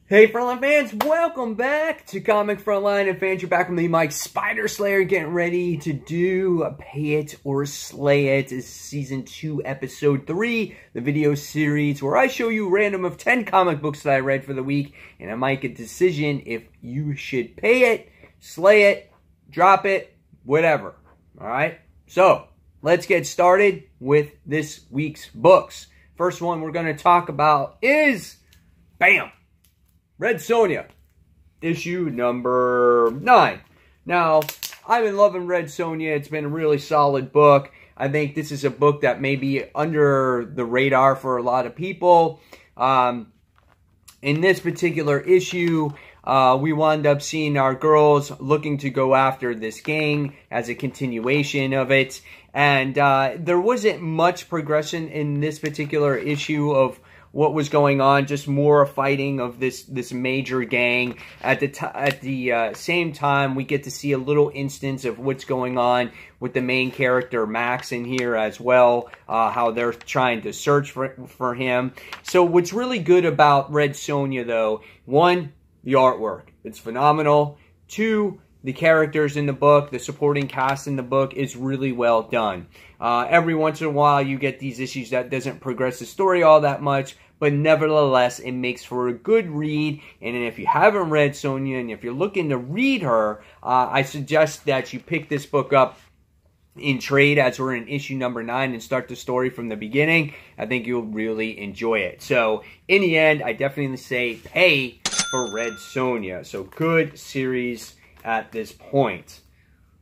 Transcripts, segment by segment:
Hey Frontline fans, welcome back to Comic Frontline. And fans, you're back with me, Mike Spider Slayer, getting ready to do Pay It or Slay It. It's Season 2, Episode 3, the video series where I show you random of 10 comic books that I read for the week, and I make a decision if you should pay it, slay it, drop it, whatever. Alright? So, let's get started with this week's books. First one we're going to talk about is, bam! Red Sonja, issue number 9. Now, I've been loving Red Sonja. It's been a really solid book. I think this is a book that may be under the radar for a lot of people. In this particular issue, we wound up seeing our girls looking to go after this gang as a continuation of it. And there wasn't much progression in this particular issue of what was going on, just more fighting of this major gang. At the same time, we get to see a little instance of what's going on with the main character Max in here as well, how they're trying to search for him. So what's really good about Red Sonja, though, one, the artwork. It's phenomenal. Two, the characters in the book, the supporting cast in the book is really well done. Every once in a while, you get these issues that doesn't progress the story all that much, but nevertheless, it makes for a good read. And if you haven't read Sonja, and if you're looking to read her, I suggest that you pick this book up in trade as we're in issue number 9 and start the story from the beginning. I think you'll really enjoy it. So, in the end, I definitely say pay for Red Sonja. So, good series at this point.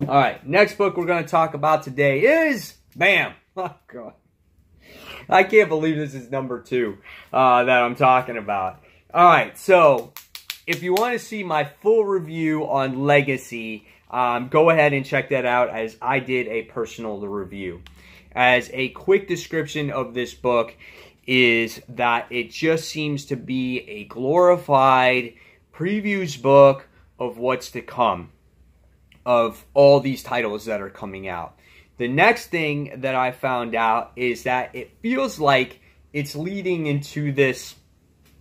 Alright, next book we're going to talk about today is, bam! Oh, God. I can't believe this is number 2 that I'm talking about. Alright, so, if you want to see my full review on Legacy, go ahead and check that out as I did a personal review. As a quick description of this book is that it just seems to be a glorified previews book of what's to come, of all these titles that are coming out. The next thing that I found out is that it feels like it's leading into this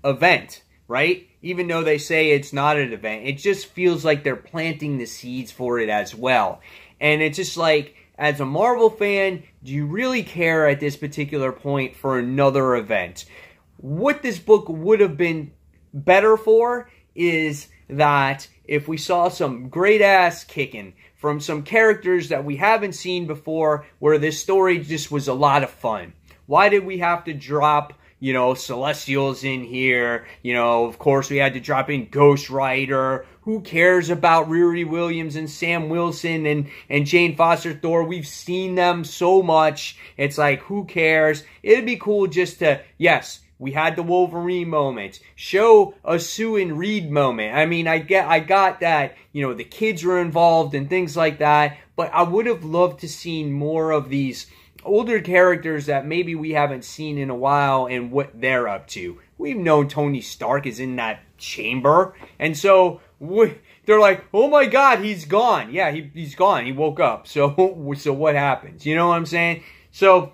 event, right? Even though they say it's not an event, it just feels like they're planting the seeds for it as well. And it's just like, as a Marvel fan, do you really care at this particular point for another event? What this book would have been better for is that if we saw some great ass kicking from some characters that we haven't seen before, where this story just was a lot of fun. Why did we have to drop, you know, Celestials in here? You know, of course we had to drop in Ghost Rider. Who cares about Riri Williams and Sam Wilson and Jane Foster Thor? We've seen them so much. It's like, who cares? It'd be cool just to, yes, we had the Wolverine moment. Show a Sue and Reed moment. I mean, I got that, you know, the kids were involved and things like that, but I would have loved to seen more of these older characters that maybe we haven't seen in a while and what they're up to. We've known Tony Stark is in that chamber, and so they're like, oh my God, he's gone. Yeah, he's gone. He woke up. So what happens? You know what I'm saying? So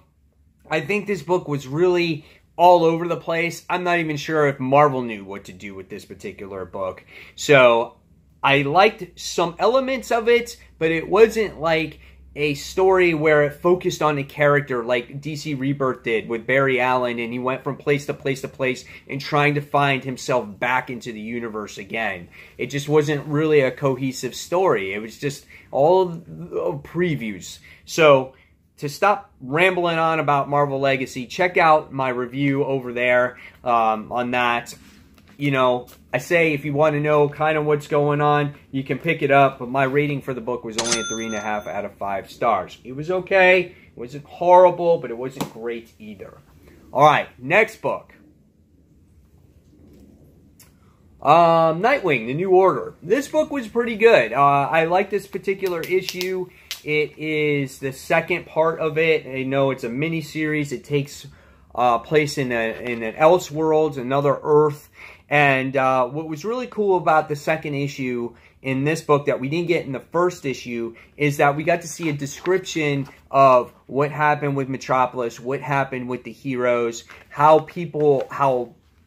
I think this book was really all over the place. I'm not even sure if Marvel knew what to do with this particular book. So I liked some elements of it, but it wasn't like a story where it focused on a character like DC Rebirth did with Barry Allen, and he went from place to place to place and trying to find himself back into the universe again. It just wasn't really a cohesive story. It was just all previews. So to stop rambling on about Marvel Legacy, check out my review over there on that. You know, I say if you want to know kind of what's going on, you can pick it up, but my rating for the book was only a 3.5 out of 5 stars. It was okay. It wasn't horrible, but it wasn't great either. Alright, next book. Nightwing, The New Order. This book was pretty good. I like this particular issue. It is the second part of it. I know it's a mini-series. It takes place in an Elseworlds, another Earth. And what was really cool about the second issue in this book that we didn't get in the first issue is that we got to see a description of what happened with Metropolis, what happened with the heroes, how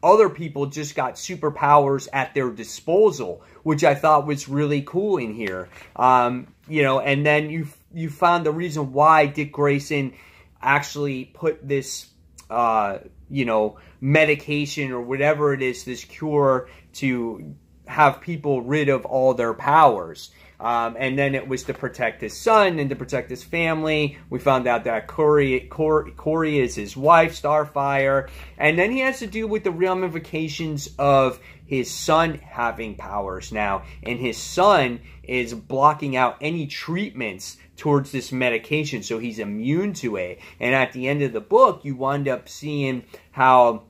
other people just got superpowers at their disposal, which I thought was really cool in here. You know, and then you found the reason why Dick Grayson actually put this, you know, medication or whatever it is, this cure to have people rid of all their powers. And then it was to protect his son and to protect his family. We found out that Corey is his wife, Starfire. And then he has to do with the ramifications of his son having powers now. And his son is blocking out any treatments towards this medication, so he's immune to it. And at the end of the book, you wind up seeing how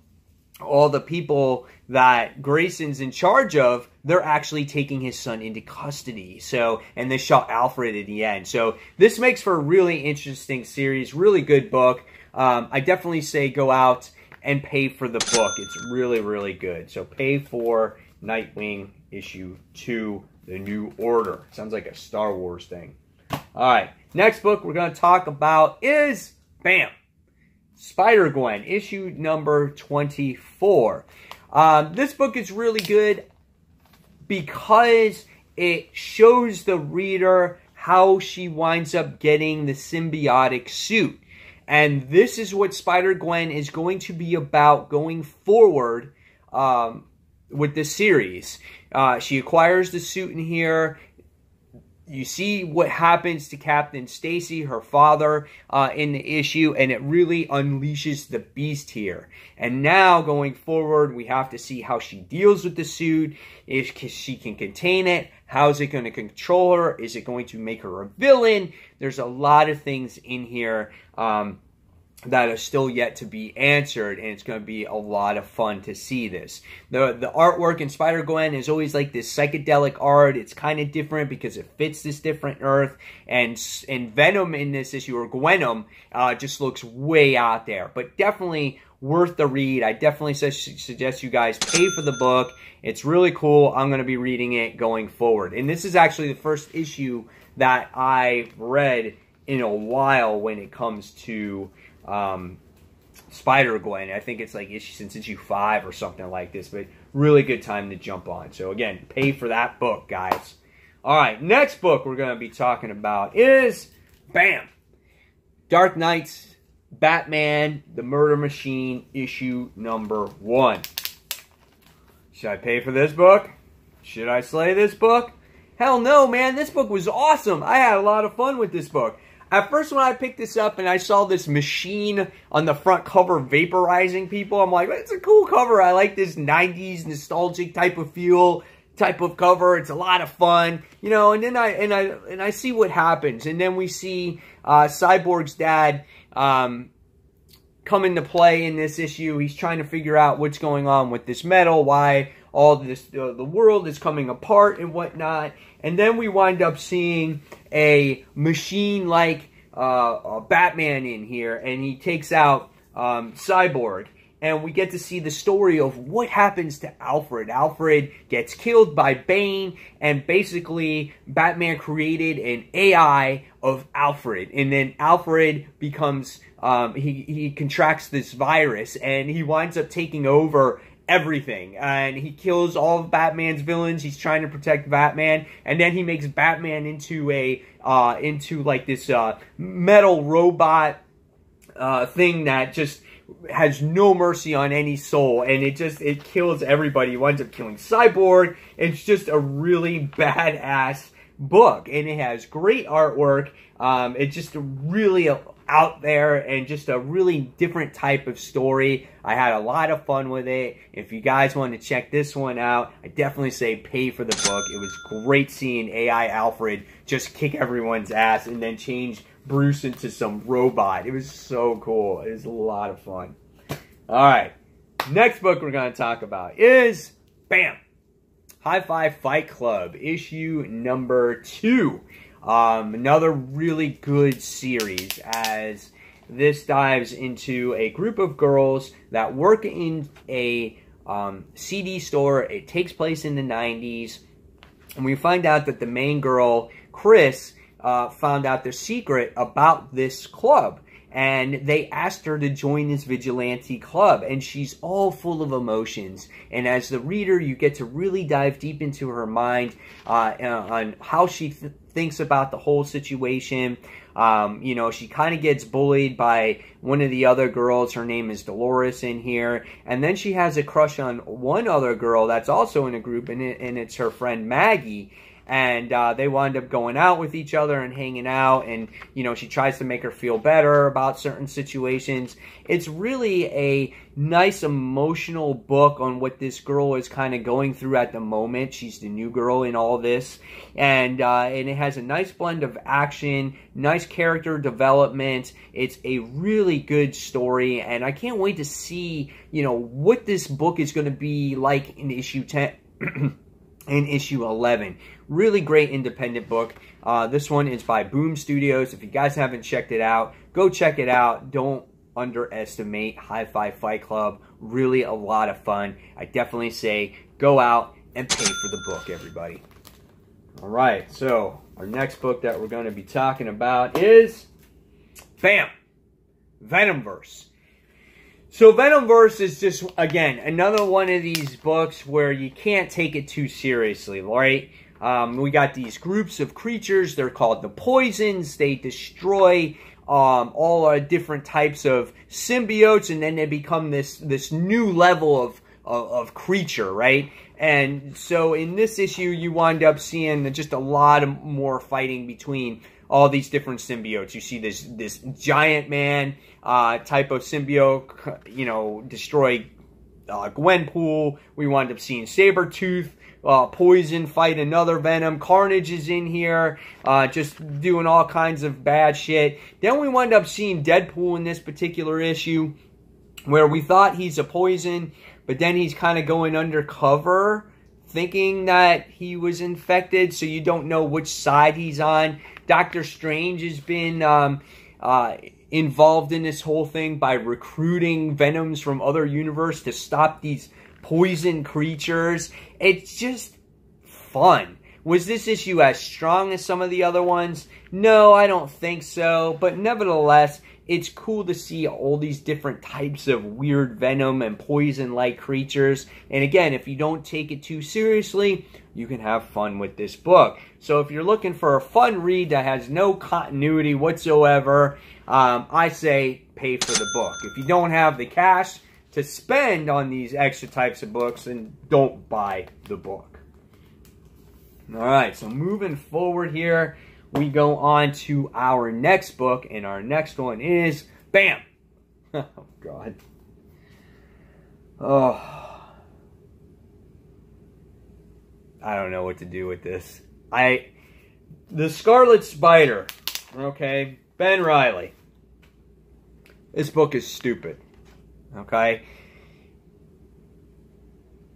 all the people that Grayson's in charge of, they're actually taking his son into custody. So, and they shot Alfred at the end. So this makes for a really interesting series, really good book. I definitely say go out and pay for the book. It's really, really good. So pay for Nightwing issue 2, The New Order. Sounds like a Star Wars thing. All right, next book we're going to talk about is, bam, SpiderGwen, issue number 24. This book is really good because it shows the reader how she winds up getting the symbiotic suit. And this is what SpiderGwen is going to be about going forward with this series. She acquires the suit in here. You see what happens to Captain Stacy, her father, in the issue, and it really unleashes the beast here. And now, going forward, we have to see how she deals with the suit, if she can contain it, how is it going to control her, is it going to make her a villain? There's a lot of things in here that are still yet to be answered, and it's going to be a lot of fun to see this. The artwork in SpiderGwen is always like this psychedelic art. It's kind of different because it fits this different Earth, and Venom in this issue, or Gwenom, just looks way out there, but definitely worth the read. I definitely suggest you guys pay for the book. It's really cool. I'm going to be reading it going forward, and this is actually the first issue that I read in a while when it comes to SpiderGwen. I think it's like since issue 5 or something like this, but really good time to jump on. So again, pay for that book, guys. All right, next book we're going to be talking about is, bam, Dark Knight's Batman, the Murder Machine, issue number 1. Should I pay for this book? Should I slay this book? Hell no, man. This book was awesome. I had a lot of fun with this book. At first, when I picked this up and I saw this machine on the front cover vaporizing people, I'm like, it's a cool cover. I like this 90s nostalgic type of feel, type of cover. It's a lot of fun, you know. And then I see what happens, and then we see Cyborg's dad come into play in this issue. He's trying to figure out what's going on with this metal, why all this the world is coming apart and whatnot. And then we wind up seeing a machine-like Batman in here, and he takes out Cyborg. And we get to see the story of what happens to Alfred. Alfred gets killed by Bane, and basically Batman created an AI of Alfred. And then Alfred becomes, he contracts this virus, and he winds up taking over everything, and he kills all of Batman's villains. He's trying to protect Batman, and then he makes Batman into a into like this metal robot thing that just has no mercy on any soul, and it kills everybody. He winds up killing Cyborg. It's just a really badass book, and it has great artwork. It's just really out there and just a really different type of story. I had a lot of fun with it. If you guys want to check this one out, I definitely say pay for the book. It was great seeing AI Alfred just kick everyone's ass and then change Bruce into some robot. It was so cool. It was a lot of fun. All right, next book we're going to talk about is, bam, HiFi Fight Club, issue number 2. Another really good series, as this dives into a group of girls that work in a CD store. It takes place in the 90s, and we find out that the main girl, Chris, found out the secret about this club. and they asked her to join this vigilante club, and she's all full of emotions. And as the reader, you get to really dive deep into her mind on how she thinks about the whole situation. You know, she kind of gets bullied by one of the other girls. Her name is Dolores in here. And then she has a crush on one other girl that's also in a group, and it's her friend Maggie. And they wind up going out with each other and hanging out. And, you know, she tries to make her feel better about certain situations. It's really a nice emotional book on what this girl is kind of going through at the moment. She's the new girl in all this. And it has a nice blend of action, nice character development. It's a really good story. And I can't wait to see, you know, what this book is going to be like in issue 10. In issue 11. Really great independent book. This one is by Boom Studios. If you guys haven't checked it out, go check it out. Don't underestimate HiFi Fight Club. Really a lot of fun. I definitely say go out and pay for the book, everybody. All right, so our next book that we're going to be talking about is Venom Verse. So Venom Verse is just, again, another one of these books where you can't take it too seriously, right? We got these groups of creatures. They're called the Poisons. They destroy all different types of symbiotes, and then they become this new level of creature, right? And so in this issue, you wind up seeing just a lot of more fighting between all these different symbiotes. You see this giant man type of symbiote, you know, destroy Gwenpool. We wind up seeing Sabretooth, Poison fight another Venom. Carnage is in here, just doing all kinds of bad shit. Then we wind up seeing Deadpool in this particular issue, where we thought he's a Poison, but then he's kind of going undercover, thinking that he was infected, so you don't know which side he's on. Doctor Strange has been involved in this whole thing by recruiting Venoms from other universes to stop these poison creatures. It's just fun. Was this issue as strong as some of the other ones? No, I don't think so. But nevertheless, it's cool to see all these different types of weird venom and poison-like creatures. And again, if you don't take it too seriously, you can have fun with this book. So if you're looking for a fun read that has no continuity whatsoever, I say pay for the book. If you don't have the cash to spend on these extra types of books, then don't buy the book. Alright, so moving forward here, we go on to our next book, and our next one is, bam! Oh, God. Oh. I don't know what to do with this. The Scarlet Spider, okay? Ben Reilly. This book is stupid, okay?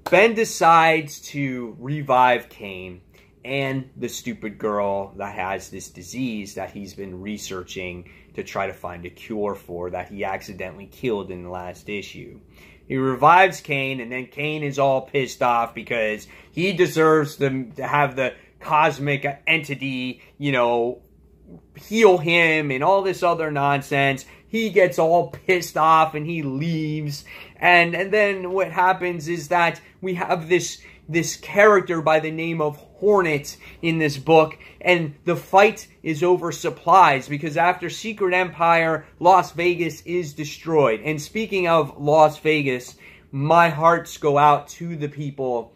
Ben decides to revive Kane and the stupid girl that has this disease that he's been researching to try to find a cure for, that he accidentally killed in the last issue. He revives Kane, and then Kane is all pissed off because he deserves to have the cosmic entity, you know, heal him and all this other nonsense. He gets all pissed off and he leaves. And then what happens is that we have this character by the name of Hornet in this book, and the fight is over supplies because after Secret Empire, Las Vegas is destroyed. And speaking of Las Vegas, my hearts go out to the people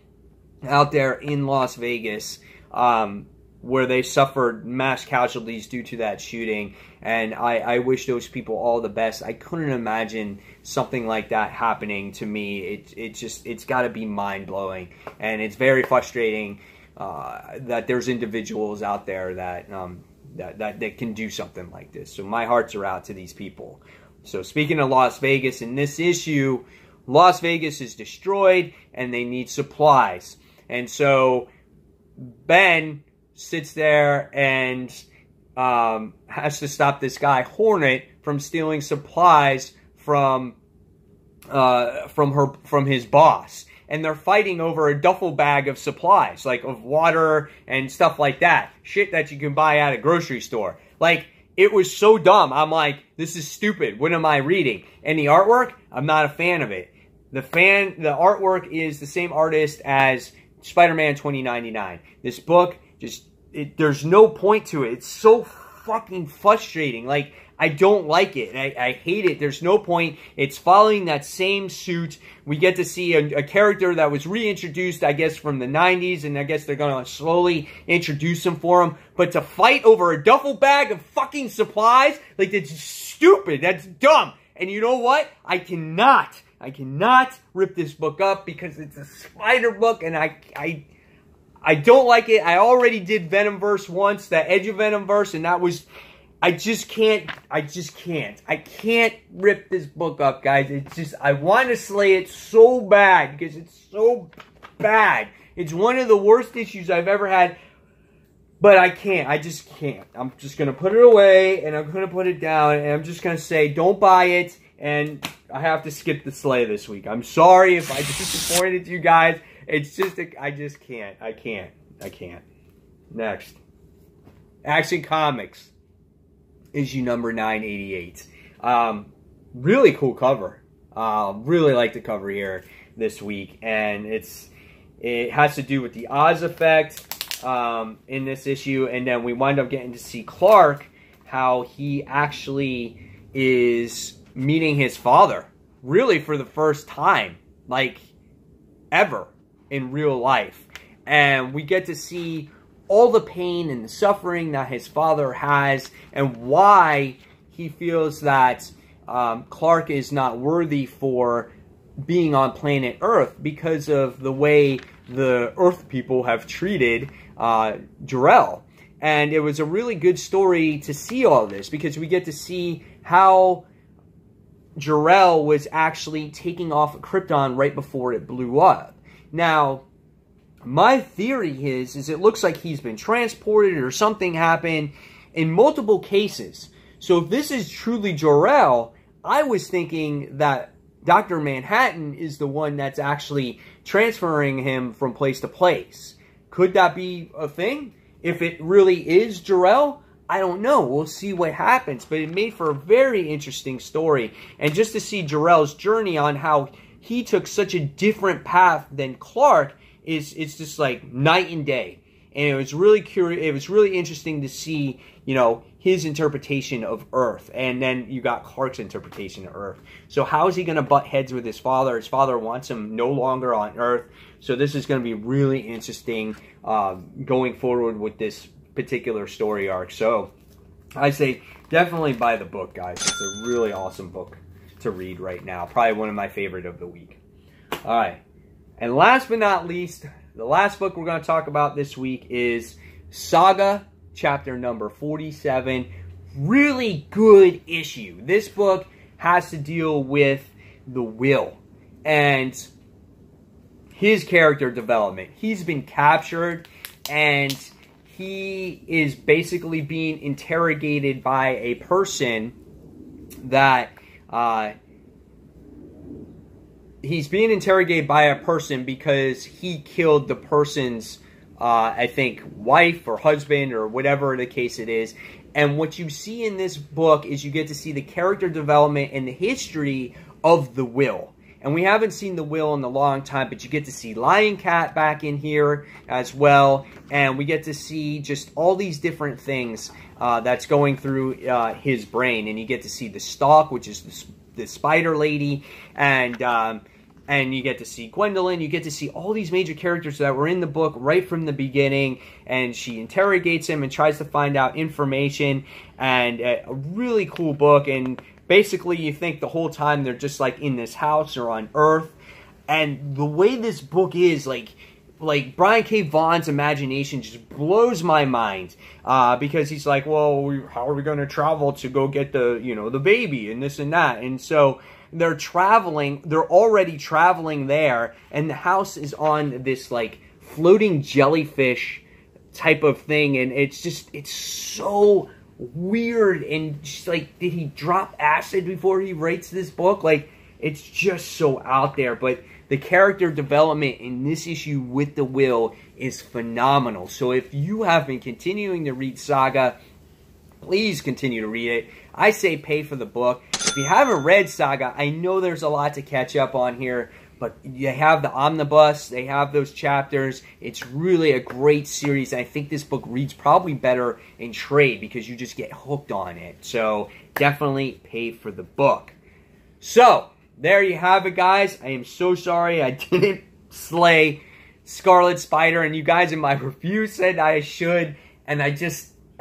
out there in Las Vegas, where they suffered mass casualties due to that shooting, and I wish those people all the best. I couldn't imagine something like that happening to me. It's got to be mind-blowing, and it's very frustrating that there's individuals out there that that can do something like this. So my hearts are out to these people. So speaking of Las Vegas, in this issue, Las Vegas is destroyed, and they need supplies. And so Ben sits there and has to stop this guy Hornet from stealing supplies from his boss, and they're fighting over a duffel bag of supplies, like of water and stuff like that, shit that you can buy at a grocery store. Like, it was so dumb. I'm like, this is stupid. What am I reading? And the artwork, I'm not a fan of it. The artwork is the same artist as Spider-Man 2099. This book, there's no point to it. It's so fucking frustrating. Like, I don't like it. I hate it. There's no point. It's following that same suit. We get to see a character that was reintroduced, I guess, from the 90s, and I guess they're going to slowly introduce him for him. But to fight over a duffel bag of fucking supplies, like, that's stupid. That's dumb. And you know what? I cannot rip this book up because it's a Spider book, and I don't like it. I already did Venom Verse once, the Edge of Venom Verse, and that was... I can't rip this book up, guys. It's just, I want to slay it so bad because it's so bad. It's one of the worst issues I've ever had, but I can't. I just can't. I'm just going to put it away, and I'm going to put it down, and I'm just going to say, don't buy it, and I have to skip the slay this week. I'm sorry if I disappointed you guys. It's just, I just can't. I can't. Next. Action Comics. Issue number 988. Really cool cover. Really like the cover here this week, and it has to do with the Oz effect in this issue, and then we wind up getting to see Clark, how he actually is meeting his father, really for the first time, like ever in real life, and we get to see all the pain and the suffering that his father has, and why he feels that Clark is not worthy for being on planet Earth because of the way the Earth people have treated Jor-El. And it was a really good story to see all this, because we get to see how Jor-El was actually taking off of Krypton right before it blew up. Now, my theory is it looks like he's been transported or something happened in multiple cases. So if this is truly Jor-El, I was thinking that Dr. Manhattan is the one that's actually transferring him from place to place. Could that be a thing? If it really is Jor-El, I don't know. We'll see what happens. But it made for a very interesting story. And just to see Jor-El's journey on how he took such a different path than Clark, it's just like night and day. And it was really curious. It was really interesting to see, you know, his interpretation of Earth. And then you got Clark's interpretation of Earth. So how is he going to butt heads with his father? His father wants him no longer on Earth. So this is going to be really interesting going forward with this particular story arc. So I say definitely buy the book, guys. It's a really awesome book to read right now. Probably one of my favorite of the week. All right. And last but not least, the last book we're going to talk about this week is Saga, chapter number 47. Really good issue. This book has to deal with the Will and his character development. He's been captured, and he is basically being interrogated by a person that... he's being interrogated by a person because he killed the person's, I think, wife or husband or whatever the case it is. And what you see in this book is you get to see the character development and the history of the Will. And we haven't seen the Will in a long time, but you get to see Lion Cat back in here as well. And we get to see just all these different things that's going through his brain. And you get to see the Stalk, which is the Spider Lady, and you get to see Gwendolyn. You get to see all these major characters that were in the book right from the beginning, and she interrogates him and tries to find out information. And a really cool book, and basically you think the whole time they're just like in this house or on Earth. And the way this book is, like Brian K. Vaughan's imagination just blows my mind, because he's like, well, how are we going to travel to go get the, you know, the baby and this and that? And so they're already traveling there, and the house is on this like floating jellyfish type of thing, and it's so weird. And just like, did he drop acid before he writes this book? Like, it's just so out there. But the character development in this issue with the Will is phenomenal. So if you have been continuing to read Saga, please continue to read it. I say pay for the book. If you haven't read Saga, I know there's a lot to catch up on here, but you have the omnibus, they have those chapters. It's really a great series, and I think this book reads probably better in trade because you just get hooked on it. So definitely pay for the book. So there you have it, guys. I am so sorry I didn't slay Scarlet Spider, and you guys in my review said I should, and I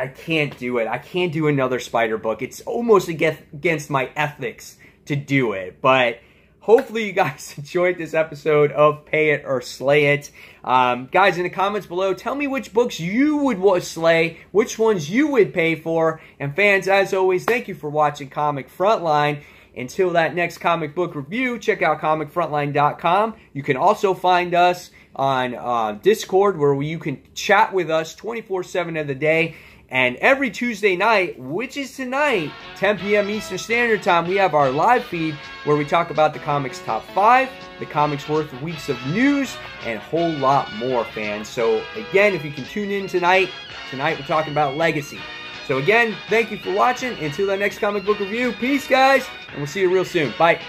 can't do it. I can't do another Spider book. It's almost against my ethics to do it, but hopefully you guys enjoyed this episode of Pay It or Slay It. Guys, in the comments below, tell me which books you would slay, which ones you would pay for, and fans, as always, thank you for watching Comic Frontline. Until that next comic book review, check out comicfrontline.com. You can also find us on Discord, where you can chat with us 24/7 of the day. And every Tuesday night, which is tonight, 10 p.m. Eastern Standard Time, we have our live feed where we talk about the comics top 5, the comics worth weeks of news, and a whole lot more, fans. So again, if you can tune in tonight we're talking about Legacy. So again, thank you for watching. Until the next comic book review, peace, guys, and we'll see you real soon. Bye.